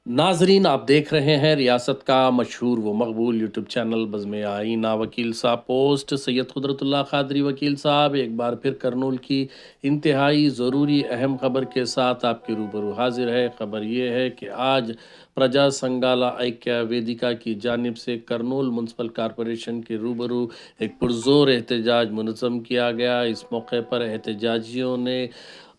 नाजरीन, आप देख रहे हैं रियासत का मशहूर व मकबूल यूट्यूब चैनल बज़्म आईना। वकील साहब पोस्ट सैयद कुदरतुल्लाह क़ादरी वकील साहब एक बार फिर करनूल की इंतहाई ज़रूरी अहम ख़बर के साथ आपके रूबरू हाजिर है। ख़बर ये है कि आज प्रजा संगाला ऐक्य वेदिका की जानिब से करनूल म्यूनसिपल कॉरपोरेशन के रूबरू एक पुरज़ोर एहतजाज मुनज़्ज़म किया गया। इस मौके पर एहतजाजियों ने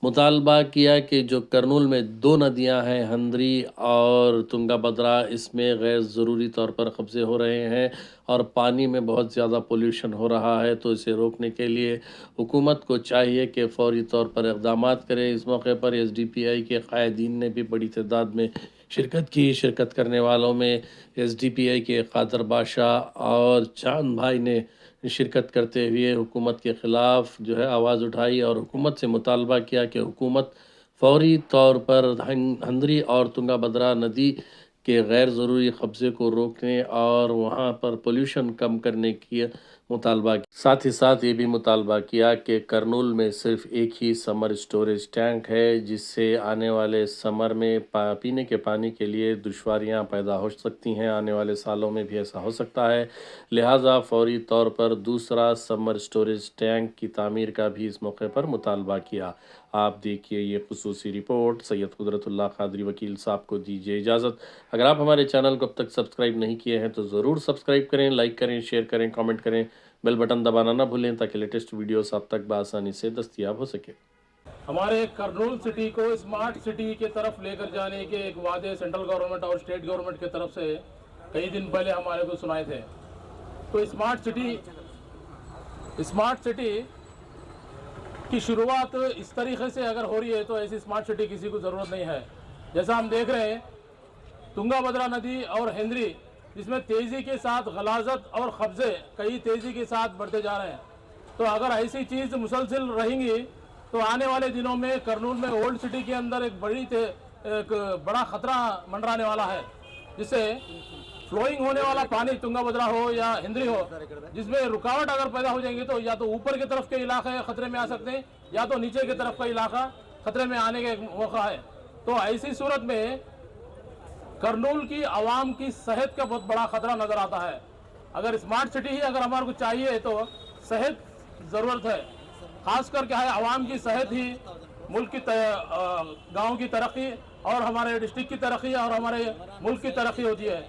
मुतालबा किया कि जो करनूल में दो नदियां हैं, हंद्री और तुंगाभद्रा, इसमें गैर ज़रूरी तौर पर कब्ज़े हो रहे हैं और पानी में बहुत ज़्यादा पोल्यूशन हो रहा है। तो इसे रोकने के लिए हुकूमत को चाहिए कि फ़ौरी तौर पर इक़दामात करे। इस मौके पर एसडीपीआई के कायदीन ने भी बड़ी तादाद में शिरकत की। शिरकत करने वालों में एसडीपीआई के कादर बादशाह और चांद भाई ने शिरकत करते हुए हुकूमत के ख़िलाफ़ जो है आवाज़ उठाई और हुकूमत से मुतालबा किया कि हुकूमत फ़ौरी तौर पर हंदरी और तुंगाभद्रा नदी के गैर ज़रूरी कब्ज़े को रोकने और वहाँ पर पोल्यूशन कम करने की मुतालबा किया। साथ ही साथ ये भी मुतालबा किया कि करनूल में सिर्फ़ एक ही समर स्टोरेज टैंक है, जिससे आने वाले समर में पीने के पानी के लिए दुश्वारियाँ पैदा हो सकती हैं। आने वाले सालों में भी ऐसा हो सकता है, लिहाजा फ़ौरी तौर पर दूसरा समर स्टोरेज टैंक की तामीर का भी इस मौके पर मुतालबा किया। आप देखिए ये खुसूसी रिपोर्ट। सैयद कुदरतुल्लाह क़ादरी वकील साहब को दीजिए इजाज़त। अगर आप हमारे चैनल को अब तक सब्सक्राइब नहीं किए हैं तो ज़रूर सब्सक्राइब करें, लाइक करें, शेयर करें, कमेंट करें, बेल बटन दबाना ना भूलें ताकि लेटेस्ट वीडियोस आप तक बआसानी से दस्तयाब हो सके। हमारे करनूल सिटी को स्मार्ट सिटी के तरफ लेकर जाने के एक वादे सेंट्रल गवर्नमेंट और स्टेट गवर्नमेंट की तरफ से कई दिन पहले हमारे को सुनाए थे। तो स्मार्ट सिटी की शुरुआत इस तरीके से अगर हो रही है तो ऐसी स्मार्ट सिटी किसी को ज़रूरत नहीं है। जैसा हम देख रहे हैं, तुंगाभद्रा नदी और हेंद्री, जिसमें तेज़ी के साथ गलाजत और कब्ज़े कई तेज़ी के साथ बढ़ते जा रहे हैं। तो अगर ऐसी चीज़ मुसलसिल रहेंगी तो आने वाले दिनों में करनूल में ओल्ड सिटी के अंदर एक बड़ा ख़तरा मंडराने वाला है, जिससे फ्लोइंग होने वाला पानी तुंगाभद्रा हो या हिंद्री हो, जिसमें रुकावट अगर पैदा हो जाएंगी तो या तो ऊपर की तरफ के इलाके खतरे में आ सकते हैं या तो नीचे की तरफ का इलाका खतरे में आने का एक मौका है। तो ऐसी सूरत में करनूल की आवाम की सेहत का बहुत बड़ा खतरा नज़र आता है। अगर स्मार्ट सिटी ही अगर हमारे को चाहिए तो सेहत ज़रूरत है, खास करके है आवाम की सेहत ही मुल्क की गांव की तरक्की और हमारे डिस्ट्रिक्ट की तरक्की और हमारे मुल्क की तरक्की होती है।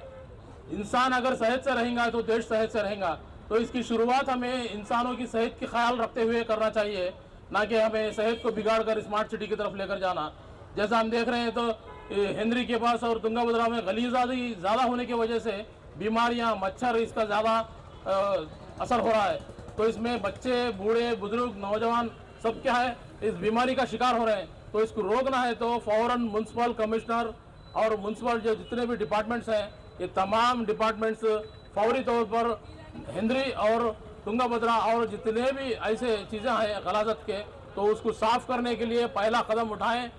इंसान अगर सेहत से रहेगा तो देश सेहत से रहेगा। तो इसकी शुरुआत हमें इंसानों की सेहत की ख्याल रखते हुए करना चाहिए, ना कि हमें सेहत को बिगाड़ कर स्मार्ट सिटी की तरफ लेकर जाना। जैसा हम देख रहे हैं तो हेनरी के पास और तुंगाभद्रा में गलीजादी ज़्यादा होने की वजह से बीमारियां, मच्छर, इसका ज़्यादा असर हो रहा है। तो इसमें बच्चे, बूढ़े, बुजुर्ग, नौजवान सब क्या है इस बीमारी का शिकार हो रहे हैं। तो इसको रोकना है तो फ़ौरन म्यूनसिपल कमिश्नर और म्यूनसिपल जो जितने भी डिपार्टमेंट्स हैं, ये तमाम डिपार्टमेंट्स फौरी तौर पर हिंद्री और तुंगाभद्रा और जितने भी ऐसे चीज़ें हैं गलाजत के, तो उसको साफ़ करने के लिए पहला कदम उठाएं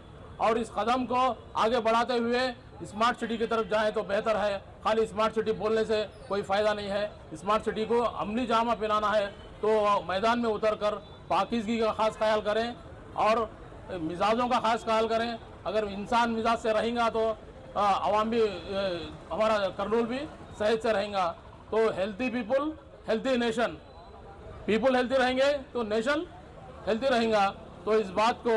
और इस कदम को आगे बढ़ाते हुए स्मार्ट सिटी की तरफ जाएं तो बेहतर है। खाली स्मार्ट सिटी बोलने से कोई फ़ायदा नहीं है। स्मार्ट सिटी को अमली जामा पहनाना है तो मैदान में उतर कर पाकीज़गी का ख़ास ख्याल करें और मिजाजों का ख़ास ख्याल करें। अगर इंसान मिजाज से रहेगा तो आवाम भी, हमारा करनूल भी सेहत से रहेगा। तो healthy people healthy nation, people healthy रहेंगे तो नेशन हेल्थी रहेगा। तो इस बात को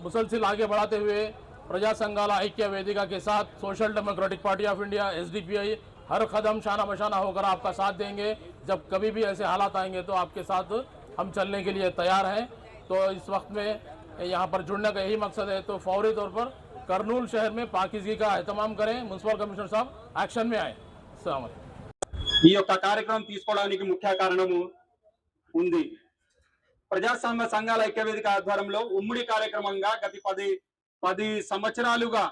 मुसलसिल आगे बढ़ाते हुए प्रजा संगाला ऐक्य वेदिका के साथ social democratic party of India SDPI हर कदम शाना बशाना होकर आपका साथ देंगे। जब कभी भी ऐसे हालात आएंगे तो आपके साथ हम चलने के लिए तैयार हैं। तो इस वक्त में यहाँ पर जुड़ने का यही मकसद है। तो फौरी तौर पर कर्नूल शहर में पाकीज़गी का एहतमाम करें, म्यूनसिपल कमिश्नर साहब एक्शन में आए। अस्सलाम वालेकुम। ఈ యొక్క కార్యక్రమం తీసుకోవడానికి ముఖ్య కారణము ఉంది. ప్రజాస్వామ్య సంఘాల ఐక్యవేదిక ఆధ్వర్యంలో ఉమ్మడి కార్యక్రమంగా గత 10 సంవత్సరాలుగా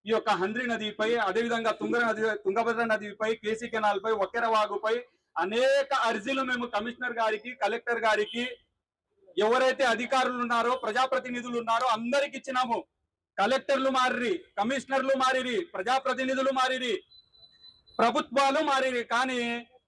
ఈ యొక్క హంద్రి నదిపై, అదేవిధంగా తుంగభద్ర నదిపై, కేసీ కెనాల్ పై, ఒక్కెరవాగుపై అనేక అర్జీలు మేము కమిషనర్ గారికి, కలెక్టర్ గారికి, ఎవరైతే అధికారులు ఉన్నారో, ప్రజాప్రతినిధులు ఉన్నారో అందరికి ఇచ్చినాము. కలెక్టర్లు మారిరి, కమిషనర్లు మారిరి, ప్రజాప్రతినిధులు మారిరి, ప్రభుత్వాలు మారిరి, కానీ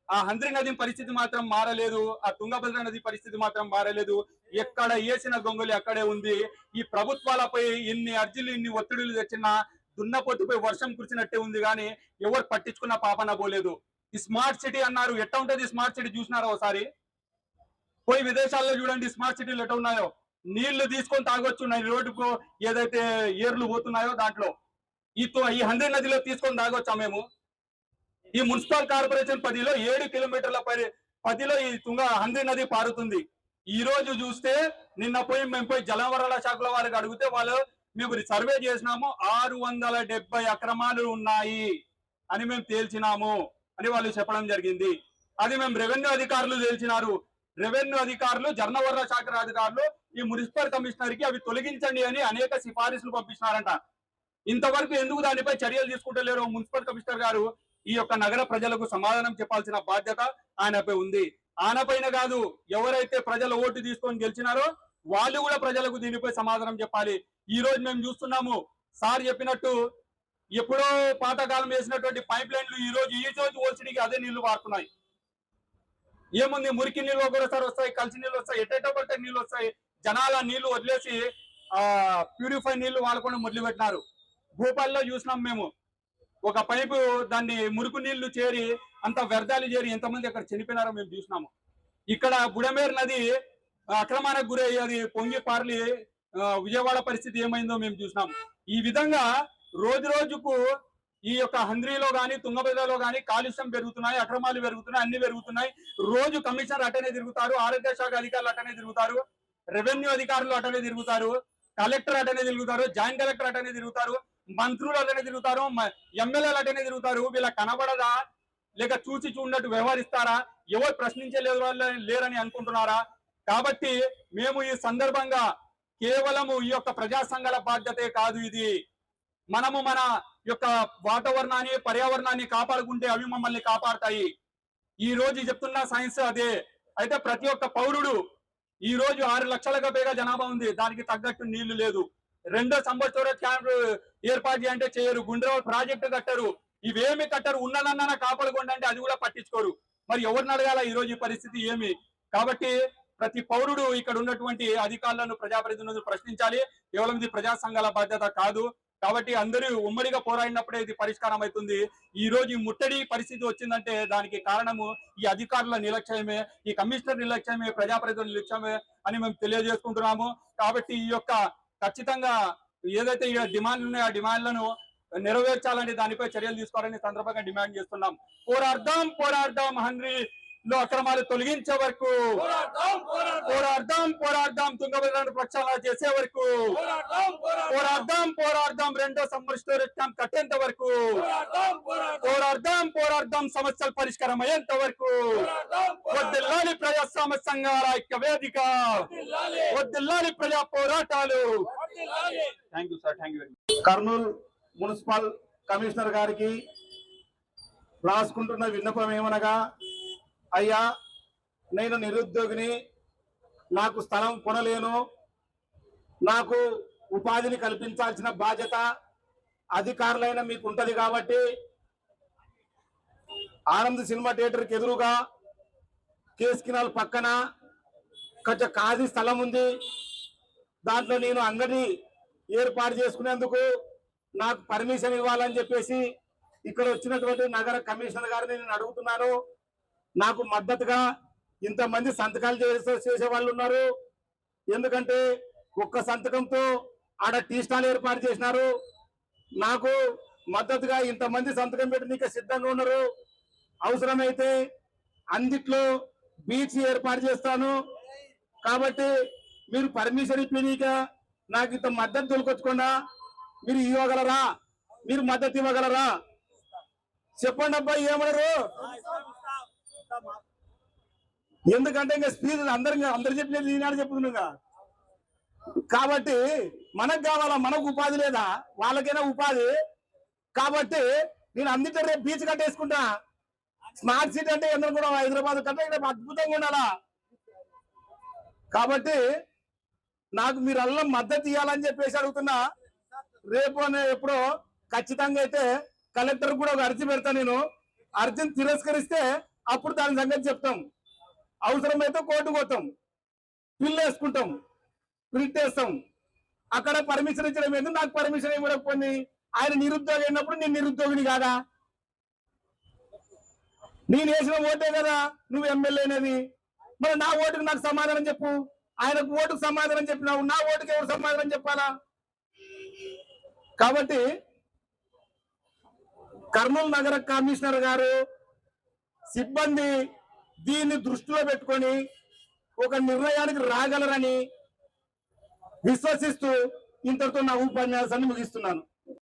ఆ హంద్రి నది పరిస్థితి మాత్రం మారలేదు. ఆ తుంగభద్ర నది పరిస్థితి మాత్రం మారలేదు. ఎక్కడ వేసిన గొంగలి అక్కడే ఉంది. ఈ ప్రభుత్వాలపై ఇన్ని అర్జీలు, ఇన్ని ఒత్తిడులు తెచ్చినా దున్నపోతుపై వర్షం కురిచినట్టే ఉంది కానీ ఎవరు పట్టించుకున్న పాపన పోలేదు. ఈ స్మార్ట్ సిటీ అన్నారు, ఎట్లా ఉంటది స్మార్ట్ సిటీ చూసినారా ఒకసారి? పోయి విదేశాల్లో చూడండి స్మార్ట్ సిటీలు ఎట్లా ఉన్నాయో. నీళ్లు తీసుకొని తాగొచ్చు రోడ్డుకు, ఏదైతే ఏర్లు పోతున్నాయో దాంట్లో ఈ హంద్రీ నదిలో తీసుకొని తాగొచ్చా మేము? ఈ మున్సిపల్ కార్పొరేషన్ 10లో 7 కిలోమీటర్ల 10లో ఈ హంద్రీ నది పారుతుంది. ఈ రోజు చూస్తే మేము పోయి జలవనరుల శాఖల వారికి అడిగితే మేము సర్వే చేసినాము, 670 అక్రమాలు ఉన్నాయి అని మేము తేల్చినాము అని వాళ్ళు చెప్పడం జరిగింది. అది మేము రెవెన్యూ అధికారులు తేల్చినారు. రెవెన్యూ అధికారులు, జలవనరుల శాఖ అధికారులు ఈ మున్సిపల్ కమిషనర్ కి అవి తొలగించండి అని అనేక సిఫారసులు పంపించినారంట. ఇంతవరకు ఎందుకు దానిపై చర్యలు తీసుకుంటలేరు? మున్సిపల్ కమిషనర్ గారు ఈ యొక్క నగర ప్రజలకు సమాధానం చెప్పాల్సిన బాధ్యత ఆయనపై ఉంది. ఆయనపైన కాదు, ఎవరైతే ప్రజల ఓటు తీసుకొని గెలిచినారో వాళ్ళు కూడా ప్రజలకు దీనిపై సమాధానం చెప్పాలి. ఈ రోజు మేము చూస్తున్నాము, సార్ చెప్పినట్టు ఎప్పుడో పాతకాలం వేసినటువంటి పైప్ లైన్లు ఈ రోజు ఓల్సిడికి అదే నీళ్లు వాడుతున్నాయి. ఏముంది, మురికి నీళ్ళు ఒకసారి వస్తాయి, కలిసి నీళ్ళు వస్తాయి, ఎటెటో పట్టే నీళ్ళు వస్తాయి. జనాల నీళ్లు వదిలేసి ప్యూరిఫై నీళ్లు వాడుకొని మొదలు పెట్టినారు. భూపాల్లో చూసినాం మేము, ఒక పైపు దాన్ని మురుకు నీళ్లు చేరి అంత వ్యర్థాలు చేరి ఎంతమంది అక్కడ చనిపోయినారో మేము చూసినాము. ఇక్కడ బుడమేరు నది అక్రమానికి గురై అది పొంగి పార్లి విజయవాడ పరిస్థితి ఏమైందో మేము చూసినాం. ఈ విధంగా రోజు రోజుకు ఈ యొక్క హంద్రీలో గాని తుంగభద్రలో గాని కాలుష్యం పెరుగుతున్నాయి, అక్రమాలు పెరుగుతున్నాయి, అన్ని పెరుగుతున్నాయి. రోజు కమిషనర్ అటనే తిరుగుతారు, ఆరోగ్య శాఖ అధికారులు అటనే తిరుగుతారు, రెవెన్యూ అధికారులు అటనే తిరుగుతారు, కలెక్టర్ అటనే తిరుగుతారు, జాయింట్ కలెక్టర్ అటనే తిరుగుతారు, మంత్రులు అటనే తిరుగుతారు, ఎమ్మెల్యేలు అటనే తిరుగుతారు. వీళ్ళ కనబడదా, లేక చూసి చూడనట్టు వ్యవహరిస్తారా? ఎవరు ప్రశ్నించే లేరని అనుకుంటున్నారా? కాబట్టి మేము ఈ సందర్భంగా కేవలము ఈ యొక్క ప్రజా సంఘాల బాధ్యతే కాదు, ఇది మనము మన యొక్క వాతావరణాన్ని, పర్యావరణాన్ని కాపాడుకుంటే అవి మమ్మల్ని కాపాడతాయి. ఈ రోజు చెప్తున్న సైన్స్ అదే. అయితే ప్రతి ఒక్క పౌరుడు, ఈ రోజు 6 లక్షలకు పైగా జనాభా ఉంది, దానికి తగ్గట్టు నీళ్లు లేదు. రెండో సమ్మర్ స్టోరేజ్ క్యాంప్ ఏర్పాటు చేయంటే చేయరు, గుండ్రవ ప్రాజెక్టు కట్టరు, ఇవేమి కట్టరు. ఉన్నదన్నా కాపాడుకోండి అంటే అది కూడా పట్టించుకోరు. మరి ఎవరిని అడగాల ఈ రోజు ఈ పరిస్థితి ఏమి? కాబట్టి ప్రతి పౌరుడు ఇక్కడ ఉన్నటువంటి అధికారులను, ప్రజాప్రతినిధులను ప్రశ్నించాలి. కేవలం ఇది ప్రజా సంఘాల బాధ్యత కాదు. కాబట్టి అందరూ ఉమ్మడిగా పోరాడినప్పుడే ఇది పరిష్కారం అవుతుంది. ఈ రోజు ఈ ముట్టడి పరిస్థితి వచ్చిందంటే దానికి కారణము ఈ అధికారుల నిర్లక్ష్యమే, ఈ కమిషనర్ నిర్లక్ష్యమే, ప్రజాప్రతినిధుల నిర్లక్ష్యమే అని మేము తెలియజేసుకుంటున్నాము. కాబట్టి ఈ యొక్క ఖచ్చితంగా ఏదైతే ఈ డిమాండ్లు ఉన్నాయో ఆ డిమాండ్లను నెరవేర్చాలని, దానిపై చర్యలు తీసుకోవాలని సందర్భంగా డిమాండ్ చేస్తున్నాం. పోరాడదాం హంద్రీలో అక్రమాలు తొలగించే వరకు పోరాడదాం తుంగభద్రను ప్రక్షాళన చేసే వరకు పోరాడదాం రెండో సమ్మర్ స్టోరేజ్ క్యాంప్ కట్టేంత వరకు పోరాడదాం సమస్యల పరిష్కారం అయ్యేంత వరకు. వద్దిల్లాలి ప్రజాస్వామ్య సంఘాల ఐక్య వేదిక, వద్దిల్లాలి ప్రజా పోరాటాలు. Thank you sir, thank you. Kurnool municipal commissioner గారికి రాసుకుంటున్న విన్నపం ఏమనగా, అయ్యా నేను నిరుద్యోగిని, నాకు స్థలం కొనలేను, నాకు ఉపాధిని కల్పించాల్సిన బాధ్యత అధికారులైన మీకు ఉంటది. కాబట్టి ఆనంద్ సినిమా థియేటర్కి ఎదురుగా కేస్ కినాల్ పక్కన కొంచెం ఖాళీ స్థలం ఉంది, దాంట్లో నేను అంగడి ఏర్పాటు చేసుకునేందుకు నాకు పర్మిషన్ ఇవ్వాలని చెప్పేసి ఇక్కడ వచ్చినటువంటి నగర కమిషనర్ గారిని నేను అడుగుతున్నాను. నాకు మద్దతుగా ఇంతమంది సంతకాలు చేసే వాళ్ళు ఉన్నారు. ఎందుకంటే ఒక్క సంతకంతో ఆడ టీ స్టాల్ ఏర్పాటు చేసినారు. నాకు మద్దతుగా ఇంతమంది సంతకం పెట్టడానికి సిద్ధంగా ఉన్నారు. అవసరమైతే అందిట్లో బీచ్ ఏర్పాటు చేస్తాను. కాబట్టి మీరు పర్మిషన్ ఇప్పినీక నాకు ఇంత మద్దతు తొలకొచ్చకుండా మీరు ఇవ్వగలరా? మీరు మద్దతు ఇవ్వగలరా? చెప్పండి అబ్బాయి, ఏమన్నారు? ఎందుకంటే ఇంకా స్పీచ్ అందరు చెప్పినది ఈనాడు చెప్పుకున్నాగా. కాబట్టి మనకు కావాలా? మనకు ఉపాధి లేదా? వాళ్ళకైనా ఉపాధి. కాబట్టి నేను అందుకే రేపు బీచ్ కట్టేసుకుంటా. స్మార్ట్ సిటీ అంటే ఎందుకు కూడా హైదరాబాద్ కంటే ఇక్కడ అద్భుతంగా ఉండాలా. కాబట్టి నాకు మీరు అల్లం మద్దతు ఇవ్వాలని చెప్పేసి అడుగుతున్నా. రేపు ఎప్పుడో ఖచ్చితంగా అయితే కలెక్టర్ కూడా ఒక అర్జీ పెడతా. నేను అర్జీని తిరస్కరిస్తే అప్పుడు దాని సంగతి చెప్తాం. అవసరమైతే కోర్టుకు పోతాం, పిల్లు వేసుకుంటాం, ప్రింట్ వేస్తాం. అక్కడ పర్మిషన్ ఇచ్చడం ఎందుకు? నాకు పర్మిషన్ ఇవ్వకపోయి ఆయన నిరుద్యోగి అయినప్పుడు నేను నిరుద్యోగిని కాదా? నేను వేసిన ఓటే కదా నువ్వు ఎమ్మెల్యే అనేది. మరి నా ఓటుకు నాకు సమాధానం చెప్పు. ఆయనకు ఓటుకు సమాధానం చెప్పినావు, నా ఓటుకు ఎవరు సమాధానం చెప్పాలా? కాబట్టి కర్నూలు నగర కమిషనర్ గారు సిబ్బంది దీన్ని దృష్టిలో పెట్టుకొని ఒక నిర్ణయానికి రాగలరని విశ్వసిస్తూ ఇంతటితో నా ఉపన్యాసాన్ని ముగిస్తున్నాను.